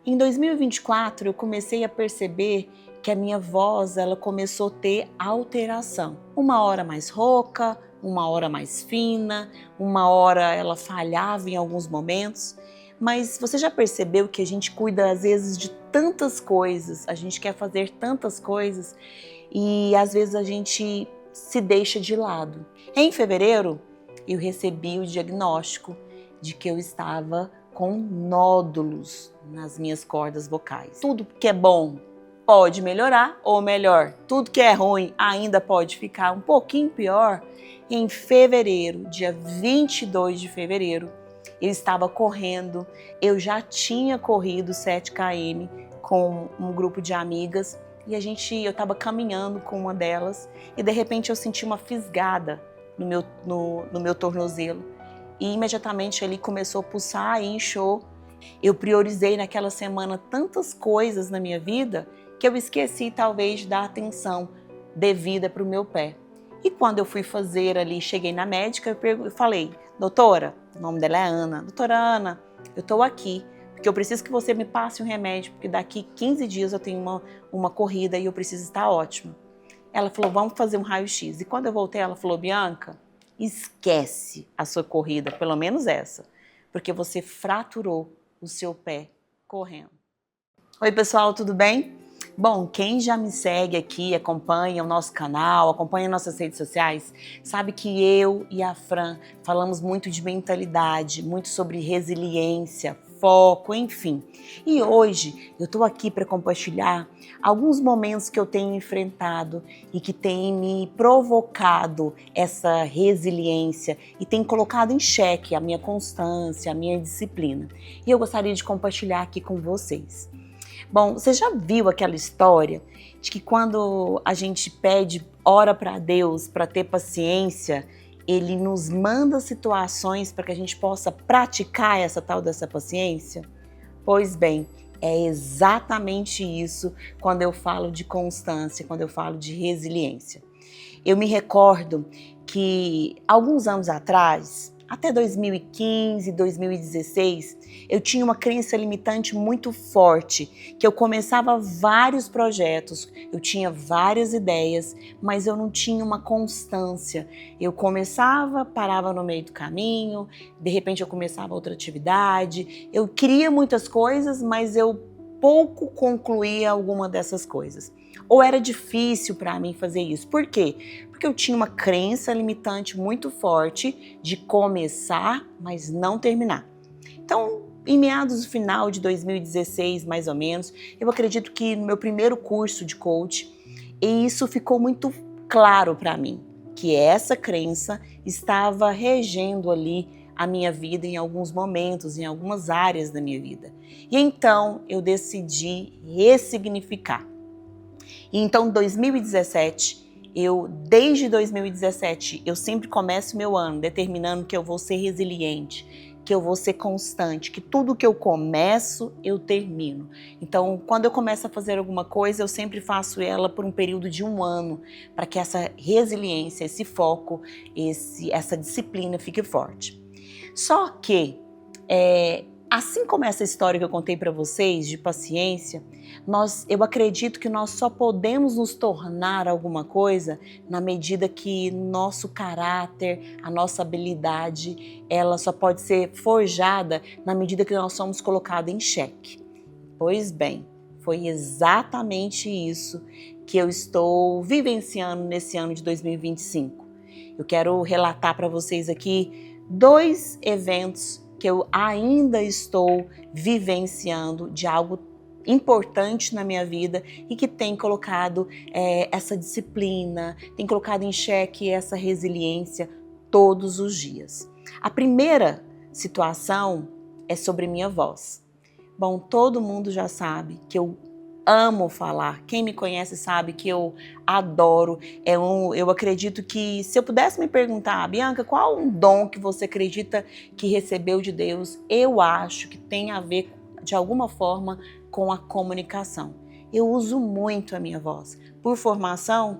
Em 2024 eu comecei a perceber que a minha voz ela começou a ter alteração. Uma hora mais rouca, uma hora mais fina, uma hora ela falhava em alguns momentos. Mas você já percebeu que a gente cuida às vezes de tantas coisas, a gente quer fazer tantas coisas e às vezes a gente se deixa de lado. Em fevereiro eu recebi o diagnóstico de que eu estava com nódulos nas minhas cordas vocais. Tudo que é bom pode melhorar, ou melhor, tudo que é ruim ainda pode ficar um pouquinho pior. Em fevereiro, dia 22 de fevereiro, eu estava correndo, eu já tinha corrido 7 km com um grupo de amigas e eu estava caminhando com uma delas e de repente eu senti uma fisgada no meu tornozelo. E imediatamente ele começou a pulsar e inchou. Eu priorizei naquela semana tantas coisas na minha vida que eu esqueci talvez de dar atenção devida para o meu pé. E quando eu fui fazer ali, cheguei na médica, eu falei, doutora, o nome dela é Ana, doutora Ana, eu estou aqui porque eu preciso que você me passe um remédio, porque daqui 15 dias eu tenho uma corrida e eu preciso estar ótima. Ela falou, vamos fazer um raio-x. E quando eu voltei, ela falou, Bianca, esquece a sua corrida, pelo menos essa, porque você fraturou o seu pé correndo. Oi pessoal, tudo bem? Bom, quem já me segue aqui, acompanha o nosso canal, acompanha nossas redes sociais, sabe que eu e a Fran falamos muito de mentalidade, muito sobre resiliência, foco, enfim. E hoje eu tô aqui para compartilhar alguns momentos que eu tenho enfrentado e que têm me provocado essa resiliência e tem colocado em xeque a minha constância, a minha disciplina. E eu gostaria de compartilhar aqui com vocês. Bom, você já viu aquela história de que quando a gente pede, ora para Deus para ter paciência, Ele nos manda situações para que a gente possa praticar dessa paciência? Pois bem, é exatamente isso quando eu falo de constância, quando eu falo de resiliência. Eu me recordo que alguns anos atrás, até 2015, 2016, eu tinha uma crença limitante muito forte, que eu começava vários projetos, eu tinha várias ideias, mas eu não tinha uma constância. Eu começava, parava no meio do caminho, de repente eu começava outra atividade, eu queria muitas coisas, mas eu pouco concluía alguma dessas coisas. Ou era difícil para mim fazer isso. Por quê? Porque eu tinha uma crença limitante muito forte de começar, mas não terminar. Então, em meados do final de 2016, mais ou menos, eu acredito que no meu primeiro curso de coach, isso ficou muito claro para mim, que essa crença estava regendo ali a minha vida em alguns momentos, em algumas áreas da minha vida. E então eu decidi ressignificar. E então, em 2017, desde 2017, eu sempre começo meu ano determinando que eu vou ser resiliente, que eu vou ser constante, que tudo que eu começo, eu termino. Então, quando eu começo a fazer alguma coisa, eu sempre faço ela por um período de 1 ano, para que essa resiliência, esse foco, essa disciplina fique forte. Só que, assim como essa história que eu contei para vocês de paciência, eu acredito que nós só podemos nos tornar alguma coisa na medida que nosso caráter, a nossa habilidade, ela só pode ser forjada na medida que nós somos colocados em xeque. Pois bem, foi exatamente isso que eu estou vivenciando nesse ano de 2025. Eu quero relatar para vocês aqui 2 eventos que eu ainda estou vivenciando de algo importante na minha vida e que tem colocado essa disciplina, tem colocado em xeque essa resiliência todos os dias. A primeira situação é sobre minha voz. Bom, todo mundo já sabe que eu amo falar. Quem me conhece sabe que eu adoro. Eu acredito que se eu pudesse me perguntar, Bianca, qual um dom que você acredita que recebeu de Deus? Eu acho que tem a ver, de alguma forma, com a comunicação. Eu uso muito a minha voz. Por formação,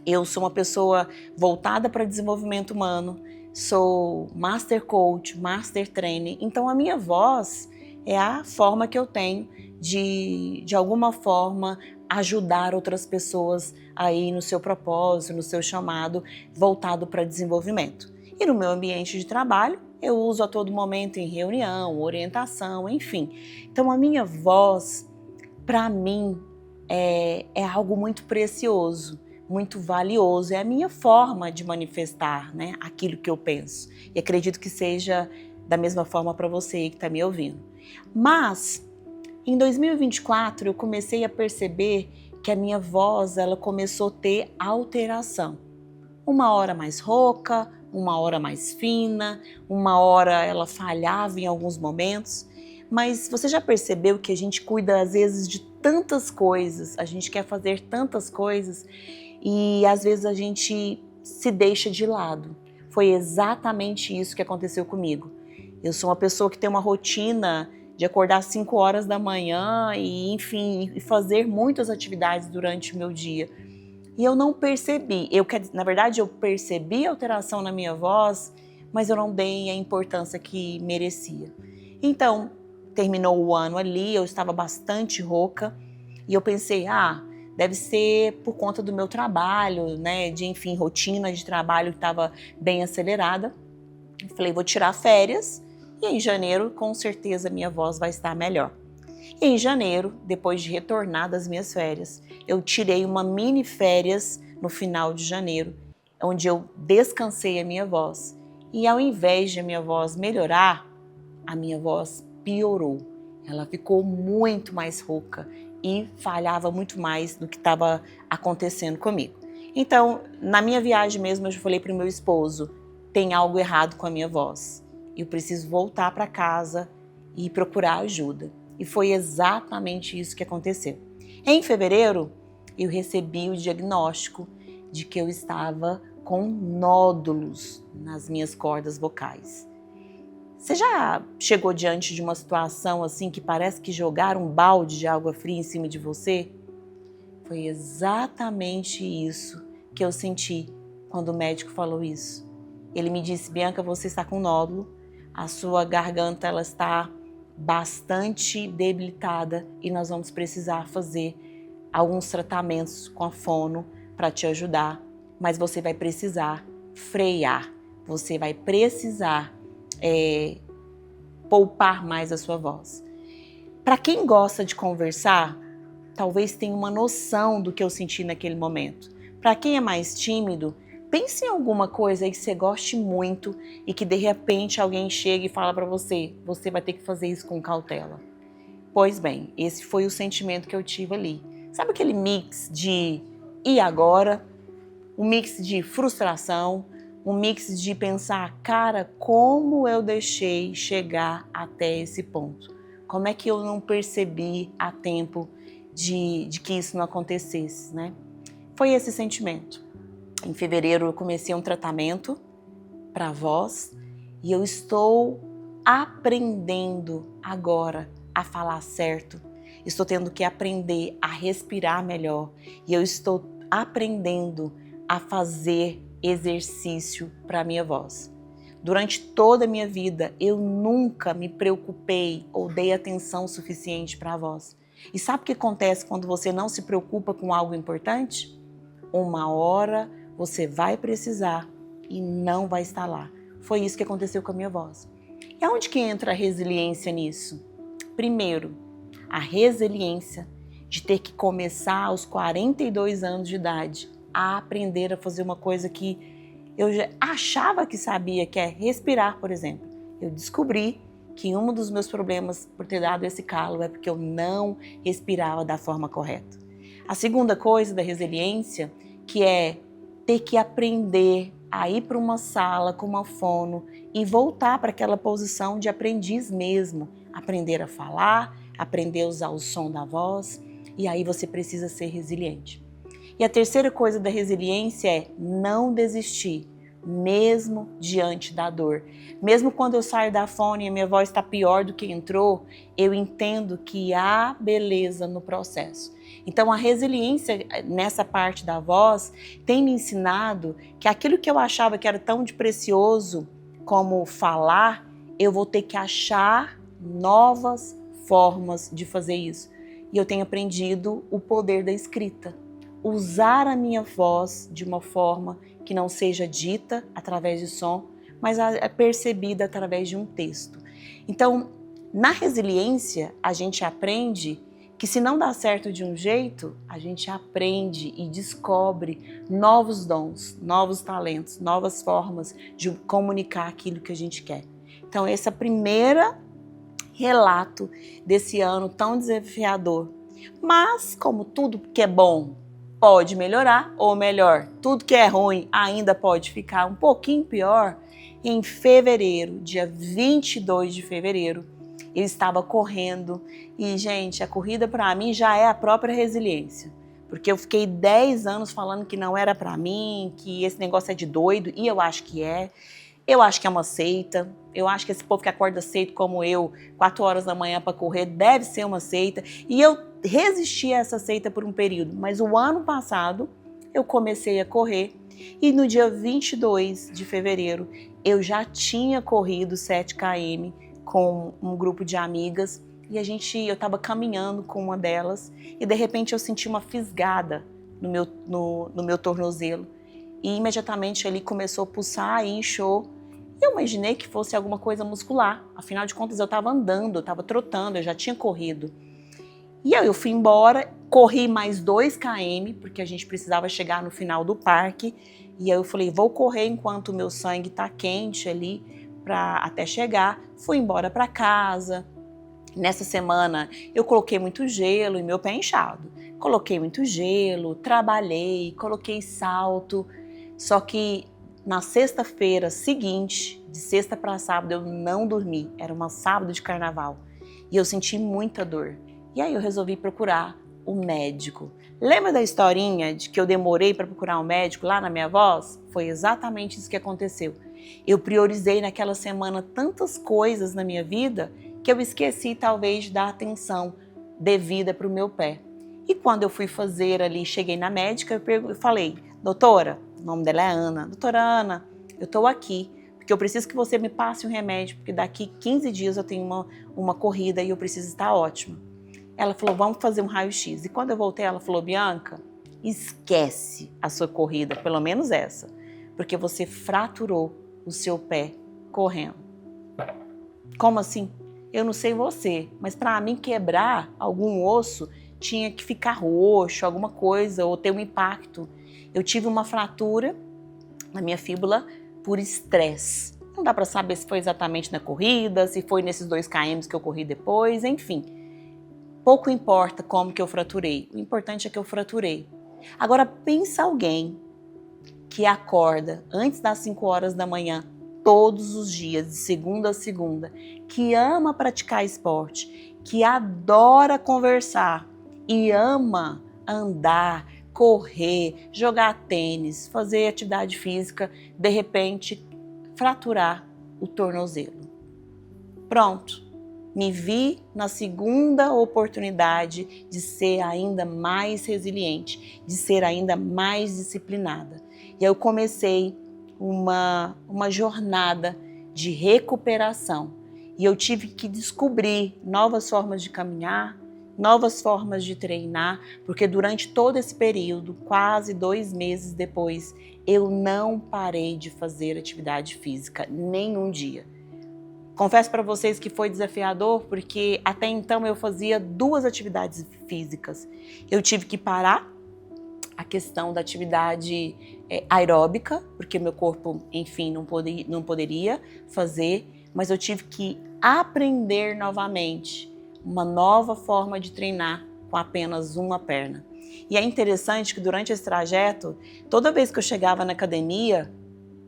eu sou uma pessoa voltada para desenvolvimento humano, sou Master Coach, Master Trainer, então a minha voz, É a forma que eu tenho de alguma forma, ajudar outras pessoas aí no seu propósito, no seu chamado voltado para desenvolvimento. E no meu ambiente de trabalho, eu uso a todo momento em reunião, orientação, enfim. Então a minha voz, para mim, é algo muito precioso, muito valioso. É a minha forma de manifestar, né, aquilo que eu penso. E acredito que seja da mesma forma para você que está me ouvindo. Mas em 2024 eu comecei a perceber que a minha voz ela começou a ter alteração. Uma hora mais rouca, uma hora mais fina, uma hora ela falhava em alguns momentos. Mas você já percebeu que a gente cuida às vezes de tantas coisas, a gente quer fazer tantas coisas e às vezes a gente se deixa de lado. Foi exatamente isso que aconteceu comigo. Eu sou uma pessoa que tem uma rotina de acordar às 5 horas da manhã e, enfim, fazer muitas atividades durante o meu dia. E eu não percebi, na verdade eu percebi a alteração na minha voz, mas eu não dei a importância que merecia. Então, terminou o ano ali, eu estava bastante rouca e eu pensei, deve ser por conta do meu trabalho, né, enfim, rotina de trabalho que estava bem acelerada. Eu falei, vou tirar férias e em janeiro com certeza minha voz vai estar melhor. E em janeiro, depois de retornar das minhas férias, eu tirei uma mini férias no final de janeiro, onde eu descansei a minha voz. E ao invés de a minha voz melhorar, a minha voz piorou. Ela ficou muito mais rouca e falhava muito mais do que estava acontecendo comigo. Então, na minha viagem mesmo, eu falei para o meu esposo, tem algo errado com a minha voz. Eu preciso voltar para casa e procurar ajuda. E foi exatamente isso que aconteceu. Em fevereiro, eu recebi o diagnóstico de que eu estava com nódulos nas minhas cordas vocais. Você já chegou diante de uma situação assim que parece que jogaram um balde de água fria em cima de você? Foi exatamente isso que eu senti quando o médico falou isso. Ele me disse, Bianca, você está com nódulo, a sua garganta ela está bastante debilitada e nós vamos precisar fazer alguns tratamentos com a fono para te ajudar, mas você vai precisar frear, você vai precisar poupar mais a sua voz. Para quem gosta de conversar, talvez tenha uma noção do que eu senti naquele momento. Para quem é mais tímido, pense em alguma coisa aí que você goste muito e que de repente alguém chega e fala para você, você vai ter que fazer isso com cautela. Pois bem, esse foi o sentimento que eu tive ali. Sabe aquele mix de e agora? Um mix de frustração, um mix de pensar, cara, como eu deixei chegar até esse ponto? Como é que eu não percebi a tempo de que isso não acontecesse, né? Foi esse sentimento. Em fevereiro eu comecei um tratamento para a voz e eu estou aprendendo agora a falar certo. Estou tendo que aprender a respirar melhor e eu estou aprendendo a fazer exercício para a minha voz. Durante toda a minha vida eu nunca me preocupei ou dei atenção suficiente para a voz. E sabe o que acontece quando você não se preocupa com algo importante? Uma hora você vai precisar e não vai estar lá. Foi isso que aconteceu com a minha voz. E aonde que entra a resiliência nisso? Primeiro, a resiliência de ter que começar aos 42 anos de idade a aprender a fazer uma coisa que eu já achava que sabia, que é respirar, por exemplo. Eu descobri que um dos meus problemas por ter dado esse calo é porque eu não respirava da forma correta. A segunda coisa da resiliência, que é ter que aprender a ir para uma sala com uma fono e voltar para aquela posição de aprendiz mesmo. Aprender a falar, aprender a usar o som da voz, e aí você precisa ser resiliente. E a terceira coisa da resiliência é não desistir, mesmo diante da dor. Mesmo quando eu saio da fono e a minha voz está pior do que entrou, eu entendo que há beleza no processo. Então a resiliência nessa parte da voz tem me ensinado que aquilo que eu achava que era tão de precioso como falar, eu vou ter que achar novas formas de fazer isso. E eu tenho aprendido o poder da escrita. Usar a minha voz de uma forma que não seja dita através de som, mas é percebida através de um texto. Então, na resiliência, a gente aprende que se não dá certo de um jeito, a gente aprende e descobre novos dons, novos talentos, novas formas de comunicar aquilo que a gente quer. Então, esse é o primeiro relato desse ano tão desafiador. Mas, como tudo que é bom pode melhorar, ou melhor, tudo que é ruim ainda pode ficar um pouquinho pior, em fevereiro, dia 22 de fevereiro, eu estava correndo e, gente, a corrida para mim já é a própria resiliência. Porque eu fiquei 10 anos falando que não era para mim, que esse negócio é de doido, e eu acho que é. Eu acho que é uma seita. Eu acho que esse povo que acorda cedo como eu, 4 horas da manhã para correr, deve ser uma seita. E eu resisti a essa seita por um período. Mas o ano passado eu comecei a correr e no dia 22 de fevereiro eu já tinha corrido 7 km com um grupo de amigas e eu estava caminhando com uma delas e de repente eu senti uma fisgada no meu tornozelo e imediatamente ali começou a pulsar e inchou. Eu imaginei que fosse alguma coisa muscular, afinal de contas eu estava andando, eu estava trotando, eu já tinha corrido. E aí eu fui embora, corri mais 2 km, porque a gente precisava chegar no final do parque. E aí eu falei, vou correr enquanto o meu sangue tá quente ali, até chegar. Fui embora para casa. Nessa semana eu coloquei muito gelo e meu pé inchado. Coloquei muito gelo, trabalhei, coloquei salto. Só que na sexta-feira seguinte, de sexta para sábado, eu não dormi. Era um sábado de carnaval. E eu senti muita dor. E aí eu resolvi procurar um médico. Lembra da historinha de que eu demorei para procurar um médico lá na minha voz? Foi exatamente isso que aconteceu. Eu priorizei naquela semana tantas coisas na minha vida que eu esqueci talvez de dar atenção devida para o meu pé. E quando eu fui fazer ali, cheguei na médica, eu falei, doutora, o nome dela é Ana, doutora Ana, eu estou aqui porque eu preciso que você me passe um remédio, porque daqui 15 dias eu tenho uma corrida e eu preciso estar ótima. Ela falou, vamos fazer um raio-x. E quando eu voltei, ela falou, Bianca, esquece a sua corrida, pelo menos essa, porque você fraturou o seu pé correndo. Como assim? Eu não sei você, mas para mim quebrar algum osso tinha que ficar roxo, alguma coisa, ou ter um impacto. Eu tive uma fratura na minha fíbula por estresse. Não dá para saber se foi exatamente na corrida, se foi nesses 2 km que eu corri depois, enfim. Pouco importa como que eu fraturei, o importante é que eu fraturei. Agora pensa alguém que acorda antes das 5 horas da manhã, todos os dias, de segunda a segunda, que ama praticar esporte, que adora conversar e ama andar, correr, jogar tênis, fazer atividade física, de repente fraturar o tornozelo. Pronto. Me vi na segunda oportunidade de ser ainda mais resiliente, de ser ainda mais disciplinada. E aí eu comecei uma jornada de recuperação. E eu tive que descobrir novas formas de caminhar, novas formas de treinar, porque durante todo esse período, quase 2 meses depois, eu não parei de fazer atividade física, nenhum dia. Confesso para vocês que foi desafiador, porque até então eu fazia 2 atividades físicas. Eu tive que parar a questão da atividade aeróbica, porque meu corpo, enfim, não poderia fazer, mas eu tive que aprender novamente uma nova forma de treinar com apenas uma perna. E é interessante que durante esse trajeto, toda vez que eu chegava na academia,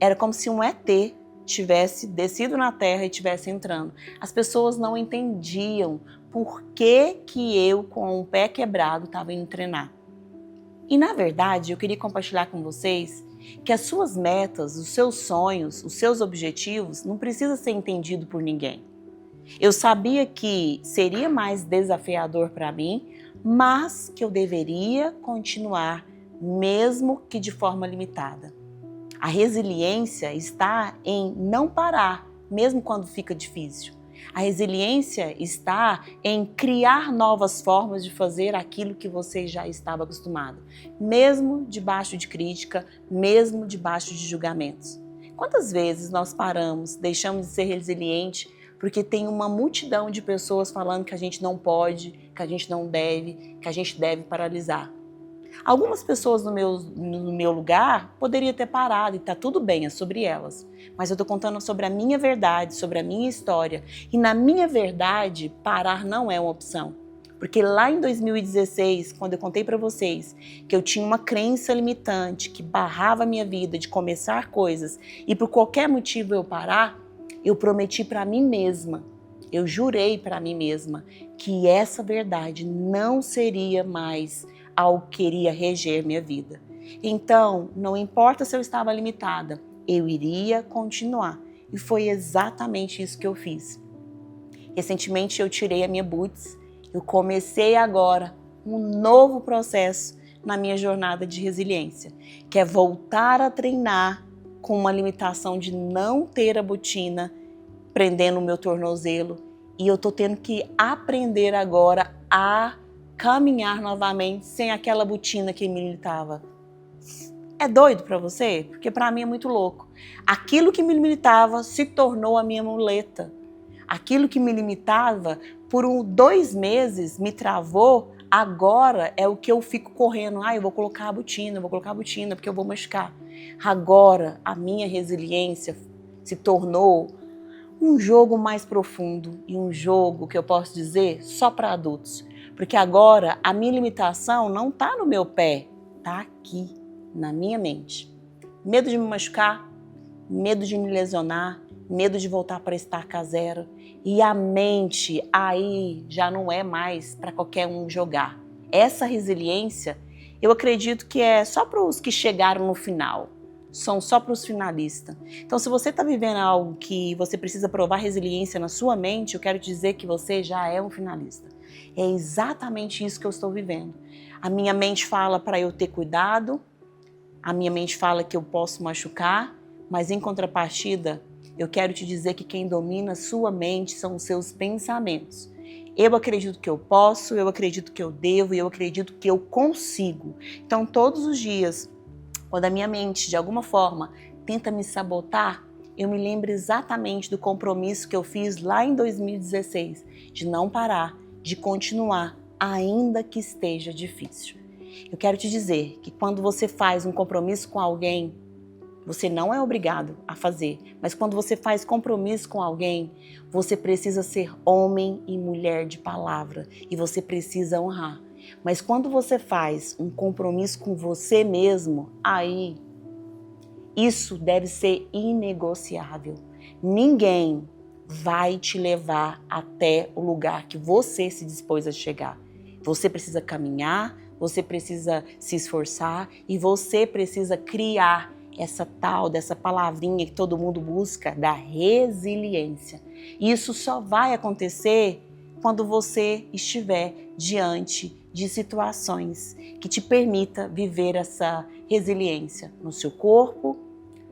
era como se um ET tivesse descido na terra e estivesse entrando. As pessoas não entendiam por que eu, com o pé quebrado, estava indo treinar. E na verdade, eu queria compartilhar com vocês que as suas metas, os seus sonhos, os seus objetivos não precisam ser entendidos por ninguém. Eu sabia que seria mais desafiador para mim, mas que eu deveria continuar, mesmo que de forma limitada. A resiliência está em não parar, mesmo quando fica difícil. A resiliência está em criar novas formas de fazer aquilo que você já estava acostumado, mesmo debaixo de crítica, mesmo debaixo de julgamentos. Quantas vezes nós paramos, deixamos de ser resiliente porque tem uma multidão de pessoas falando que a gente não pode, que a gente não deve, que a gente deve paralisar? Algumas pessoas no meu lugar poderiam ter parado e tá tudo bem, é sobre elas. Mas eu tô contando sobre a minha verdade, sobre a minha história. E na minha verdade, parar não é uma opção. Porque lá em 2016, quando eu contei para vocês que eu tinha uma crença limitante que barrava a minha vida de começar coisas e por qualquer motivo eu parar, eu prometi para mim mesma, eu jurei para mim mesma que essa verdade não seria mais algo que iria reger minha vida. Então, não importa se eu estava limitada, eu iria continuar. E foi exatamente isso que eu fiz. Recentemente eu tirei a minha Boots, eu comecei agora um novo processo na minha jornada de resiliência, que é voltar a treinar com uma limitação de não ter a botina prendendo o meu tornozelo. E eu tô tendo que aprender agora a caminhar novamente sem aquela botina que me limitava. É doido para você? Porque para mim é muito louco. Aquilo que me limitava se tornou a minha muleta. Aquilo que me limitava por 2 meses me travou, agora é o que eu fico correndo. Eu vou colocar a botina, porque eu vou machucar. Agora a minha resiliência se tornou um jogo mais profundo e um jogo que eu posso dizer só para adultos. Porque agora a minha limitação não está no meu pé, está aqui, na minha mente. Medo de me machucar, medo de me lesionar, medo de voltar para estaca zero. E a mente aí já não é mais para qualquer um jogar. Essa resiliência, eu acredito que é só para os que chegaram no final. São só para os finalistas. Então, se você está vivendo algo que você precisa provar resiliência na sua mente, eu quero te dizer que você já é um finalista. É exatamente isso que eu estou vivendo. A minha mente fala para eu ter cuidado, a minha mente fala que eu posso machucar, mas em contrapartida, eu quero te dizer que quem domina a sua mente são os seus pensamentos. Eu acredito que eu posso, eu acredito que eu devo e eu acredito que eu consigo. Então, todos os dias, quando a minha mente, de alguma forma, tenta me sabotar, eu me lembro exatamente do compromisso que eu fiz lá em 2016, de não parar, de continuar, ainda que esteja difícil. Eu quero te dizer que quando você faz um compromisso com alguém, você não é obrigado a fazer, mas quando você faz compromisso com alguém, você precisa ser homem e mulher de palavra e você precisa honrar. Mas quando você faz um compromisso com você mesmo, aí isso deve ser inegociável. Ninguém vai te levar até o lugar que você se dispôs a chegar. Você precisa caminhar, você precisa se esforçar e você precisa criar dessa palavrinha que todo mundo busca, da resiliência. Isso só vai acontecer quando você estiver diante de situações que te permita viver essa resiliência no seu corpo,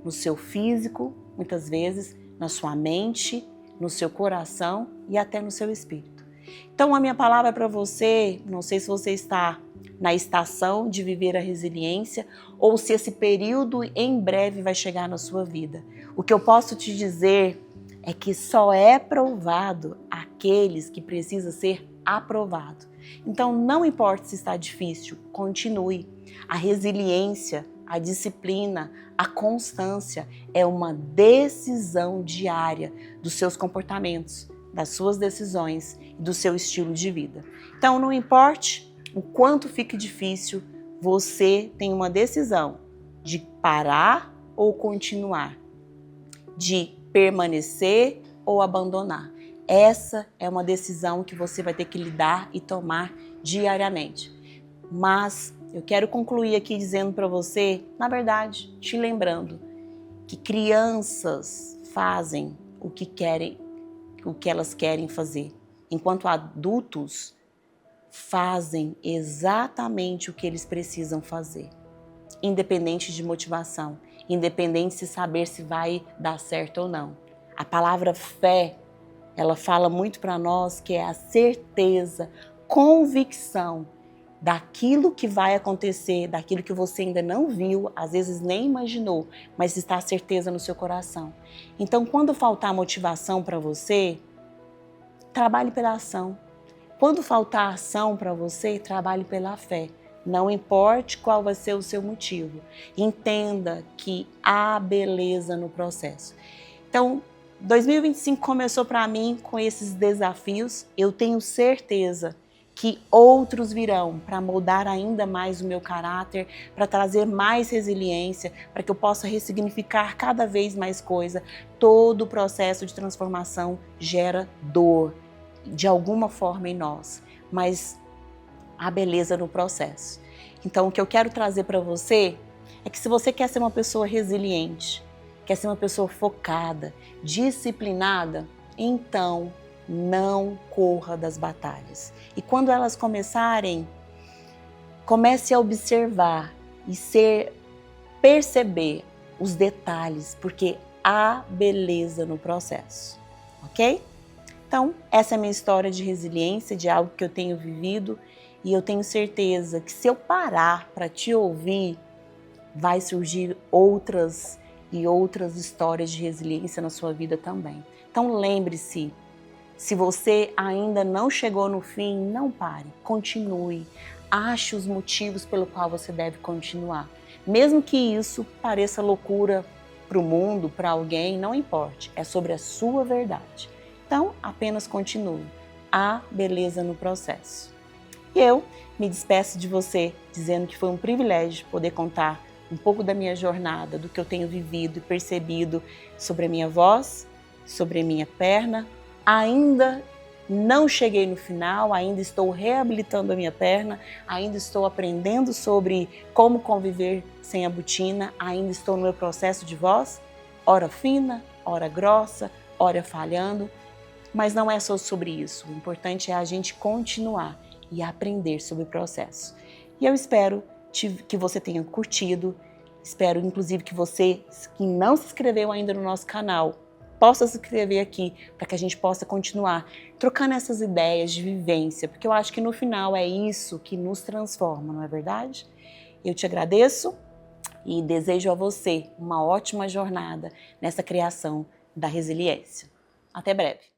no seu físico, muitas vezes, na sua mente, no seu coração e até no seu espírito. Então a minha palavra é para você, não sei se você está na estação de viver a resiliência ou se esse período em breve vai chegar na sua vida. O que eu posso te dizer é que só é provado aqueles que precisam ser aprovado. Então não importa se está difícil, continue. A resiliência, a disciplina, a constância é uma decisão diária dos seus comportamentos, das suas decisões e do seu estilo de vida. Então não importe o quanto fique difícil, você tem uma decisão de parar ou continuar, de permanecer ou abandonar. Essa é uma decisão que você vai ter que lidar e tomar diariamente. Mas eu quero concluir aqui dizendo para você, na verdade, te lembrando que crianças fazem o que querem, o que elas querem fazer, enquanto adultos fazem exatamente o que eles precisam fazer, independente de motivação, independente de saber se vai dar certo ou não. A palavra fé ela fala muito para nós que é a certeza, convicção daquilo que vai acontecer, daquilo que você ainda não viu, às vezes nem imaginou, mas está a certeza no seu coração. Então, quando faltar motivação para você, trabalhe pela ação. Quando faltar ação para você, trabalhe pela fé. Não importe qual vai ser o seu motivo. Entenda que há beleza no processo. Então, 2025 começou para mim com esses desafios. Eu tenho certeza que outros virão para moldar ainda mais o meu caráter, para trazer mais resiliência, para que eu possa ressignificar cada vez mais coisa. Todo o processo de transformação gera dor, de alguma forma em nós, mas há beleza no processo. Então, o que eu quero trazer para você é que se você quer ser uma pessoa resiliente, quer ser uma pessoa focada, disciplinada, então não corra das batalhas. E quando elas começarem, comece a observar e perceber os detalhes, porque há beleza no processo, ok? Então, essa é a minha história de resiliência, de algo que eu tenho vivido, e eu tenho certeza que se eu parar para te ouvir, vai surgir outras e outras histórias de resiliência na sua vida também. Então lembre-se, se você ainda não chegou no fim, não pare, continue. Ache os motivos pelo qual você deve continuar. Mesmo que isso pareça loucura para o mundo, para alguém, não importe, é sobre a sua verdade. Então, apenas continue. Há beleza no processo. E eu me despeço de você dizendo que foi um privilégio poder contar um pouco da minha jornada, do que eu tenho vivido e percebido sobre a minha voz, sobre a minha perna. Ainda não cheguei no final, ainda estou reabilitando a minha perna, ainda estou aprendendo sobre como conviver sem a botina, ainda estou no meu processo de voz, ora fina, ora grossa, ora falhando. Mas não é só sobre isso, o importante é a gente continuar e aprender sobre o processo. E eu espero que você tenha curtido, espero inclusive que você, que não se inscreveu ainda no nosso canal, possa se inscrever aqui, para que a gente possa continuar trocando essas ideias de vivência, porque eu acho que no final é isso que nos transforma, não é verdade? Eu te agradeço e desejo a você uma ótima jornada nessa criação da resiliência. Até breve!